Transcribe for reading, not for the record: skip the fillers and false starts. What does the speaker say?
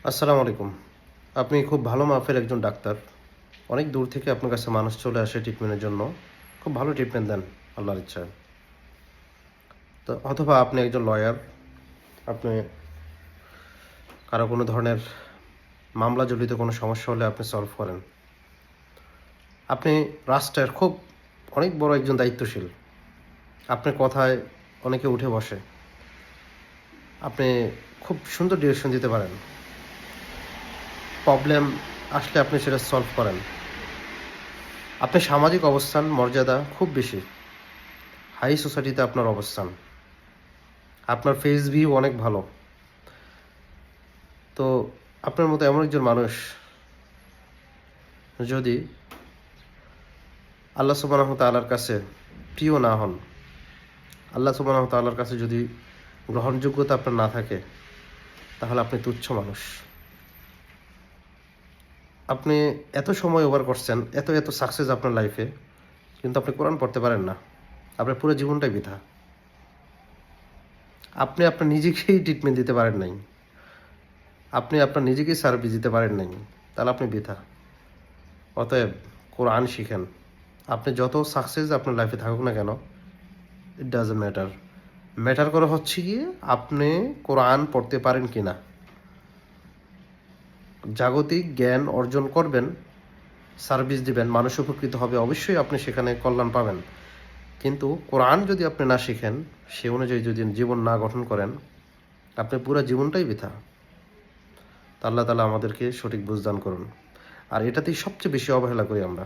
আসসালামু আলাইকুম। আপনি খুব ভালো মাপের একজন ডাক্তার। অনেক দূর থেকে আপনার কাছে মানুষ চলে আসে ট্রিটমেন্টের জন্য। খুব ভালো ট্রিটমেন্ট দেন আল্লাহর ইচ্ছায়। তো অথবা আপনি একজন লয়ার, আপনি কারো কোনো ধরনের মামলা জড়িত কোনো সমস্যা হলে আপনি সলভ করেন। আপনি রাষ্ট্রের খুব অনেক বড় একজন দায়িত্বশীল। আপনার কথায় অনেকে উঠে বসে। আপনি খুব সুন্দর ডিরেকশন দিতে পারেন। প্রবলেম আসলে আপনি সেটা সলভ করেন। আপনার সামাজিক অবস্থান, মর্যাদা খুব বেশি। হাই সোসাইটিতে আপনার অবস্থান। আপনার ফেস ভিউ অনেক ভালো। তো আপনার মতো এমন একজন মানুষ যদি আল্লাহ সুবহানাহু ওয়া তাআলার কাছে প্রিয় না হন, আল্লাহ সুবহানাহু ওয়া তাআলার কাছে যদি গ্রহণযোগ্যতা আপনার না থাকে, তাহলে আপনি তুচ্ছ মানুষ। আপনি এত সময় ওভার করছেন, এত সাকসেস আপনার লাইফে, কিন্তু আপনি কোরআন পড়তে পারেন না। আপনার পুরো জীবনটাই বৃথা। আপনি আপনার নিজেকেই ট্রিটমেন্ট দিতে পারেন নাই। আপনি আপনার নিজেকেই সার্ভিস দিতে পারেন নাই। তাহলে আপনি বৃথা। অতএব কোরআন শিখেন। আপনি যত সাকসেস আপনার লাইফে থাকুক না কেন, ইট ডাজন্ট ম্যাটার। ম্যাটার করে হচ্ছে গিয়ে আপনি কোরআন পড়তে পারেন কি না। জাগতিক জ্ঞান অর্জন করবেন, সার্ভিস দিবেন, মানুষ উপকৃত হবে, অবশ্যই আপনি সেখানে কল্যাণ পাবেন। কিন্তু কোরআন যদি আপনি না শিখেন, সে অনুযায়ী যদি জীবন না গঠন করেন, আপনার পুরো জীবনটাই বৃথা। তা আল্লাহ তাআলা আমাদেরকে সঠিক বুঝ দান করুন। আর এটাতেই সবচেয়ে বেশি অবহেলা করি আমরা।